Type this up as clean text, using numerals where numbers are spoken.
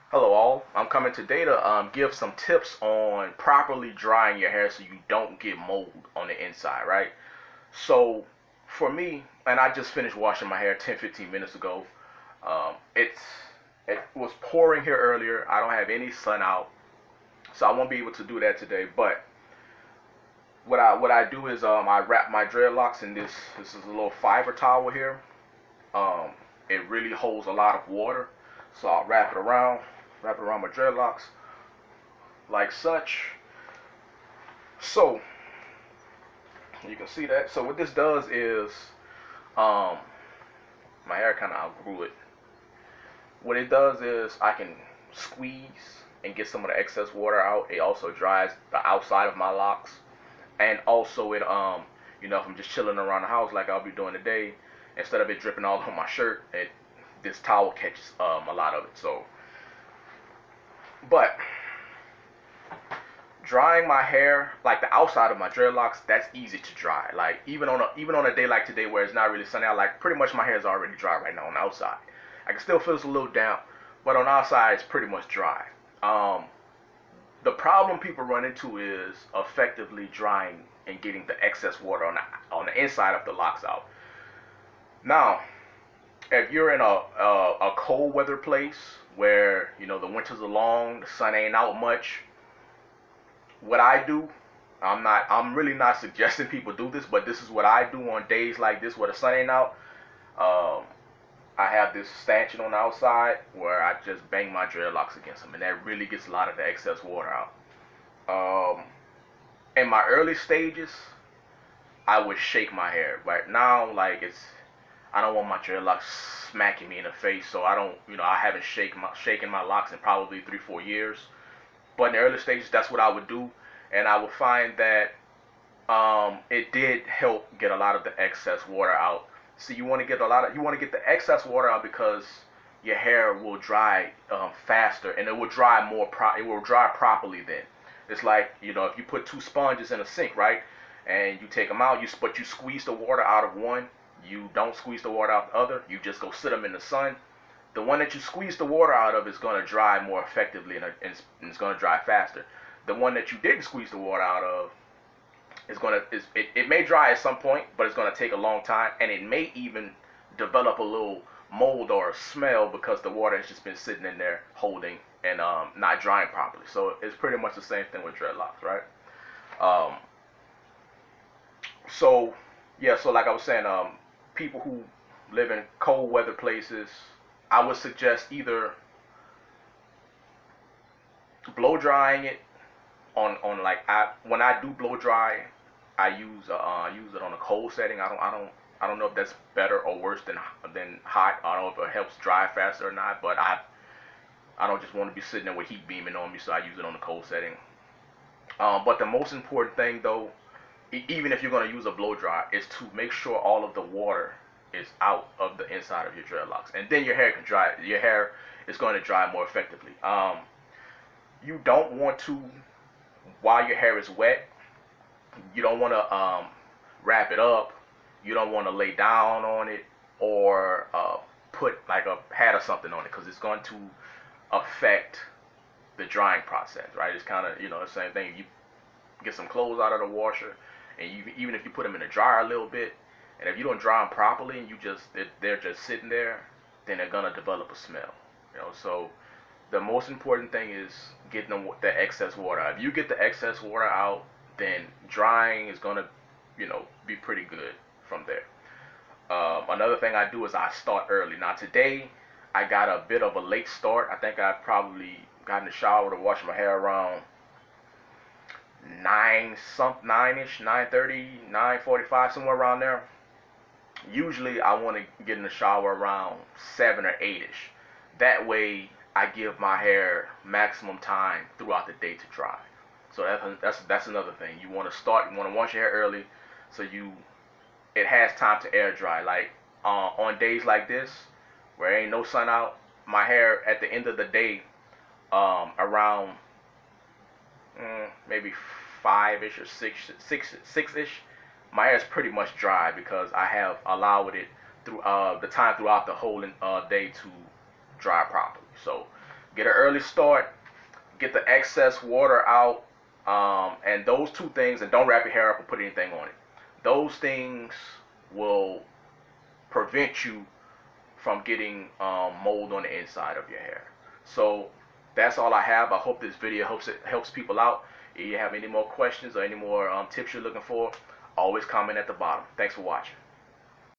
Hello all, I'm coming today to give some tips on properly drying your hair so you don't get mold on the inside, right? So for me, and I just finished washing my hair 10-15 minutes ago. It's it was pouring here earlier. I don't have any sun out, so I won't be able to do that today. But what I do is I wrap my dreadlocks in this is a little fiber towel here. Um, it really holds a lot of water, so I'll wrap it around my dreadlocks like such. So you can see that. So what this does is, um, my hair kind of outgrew it. What it does is I can squeeze and get some of the excess water out. It also dries the outside of my locks, and also if I'm just chilling around the house like I'll be doing today, instead of it dripping all on my shirt, this towel catches a lot of it. So, but drying my hair, like the outside of my dreadlocks, that's easy to dry. Like even on a day like today where it's not really sunny out, like pretty much my hair is already dry right now on the outside. I can still feel it's a little damp, but on the outside it's pretty much dry. Um, the problem people run into is effectively drying and getting the excess water on the inside of the locks out. Now, if you're in a cold weather place where the winters are long, the sun ain't out much, what I do, I'm really not suggesting people do this, but this is what I do on days like this where the sun ain't out. Um, I have this stanchion on the outside where I just bang my dreadlocks against them, and that really gets a lot of the excess water out. Um, in my early stages, I would shake my hair. Right now, like I don't want my dreadlocks smacking me in the face, so I don't, I haven't shaken my locks in probably 3-4 years. But in the early stages, that's what I would do, and I would find that it did help get a lot of the excess water out. So you want to get the excess water out because your hair will dry faster, and it will dry it will dry properly then. It's like if you put two sponges in a sink, right, and you take them out, but you squeeze the water out of one, you don't squeeze the water out of the other. You just go sit them in the sun. The one that you squeeze the water out of is going to dry more effectively, and it's going to dry faster. The one that you didn't squeeze the water out of it may dry at some point, but it's going to take a long time, and it may even develop a little mold or a smell because the water has just been sitting in there holding and not drying properly. So it's pretty much the same thing with dreadlocks, right? Um, so yeah, so like I was saying, people who live in cold weather places, I would suggest either blow drying it on like when I do blow dry, I use it on a cold setting. I don't know if that's better or worse than hot. I don't know if it helps dry faster or not, but I don't just want to be sitting there with heat beaming on me, so I use it on a cold setting. But the most important thing though, even if you're gonna use a blow dry, is to make sure all of the water is out of the inside of your dreadlocks, and then your hair can dry. Your hair is going to dry more effectively. You don't want to, while your hair is wet, you don't want to wrap it up. You don't want to lay down on it or put like a pad or something on it because it's going to affect the drying process, right? It's kind of the same thing. You get some clothes out of the washer, and even if you put them in the dryer a little bit, and if you don't dry them properly and they're just sitting there, then they're gonna develop a smell. So the most important thing is getting the excess water out. If you get the excess water out, then drying is gonna, be pretty good from there. Another thing I do is I start early. Now today, I got a bit of a late start. I think I probably got in the shower to wash my hair around 9-ish, 9:30, 9:45, somewhere around there. Usually I want to get in the shower around 7 or 8-ish. That way I give my hair maximum time throughout the day to dry. So that's another thing. You want to wash your hair early so it has time to air dry. Like on days like this where ain't no sun out, my hair at the end of the day, around maybe 5-ish or 6-ish, my hair is pretty much dry because I have allowed it through the time throughout the whole day to dry properly. So Get an early start, get the excess water out, and those two things, and don't wrap your hair up and put anything on it. Those things will prevent you from getting mold on the inside of your hair. So that's all I have. I hope this video helps people out. If you have any more questions or any more tips you're looking for, always comment at the bottom. Thanks for watching.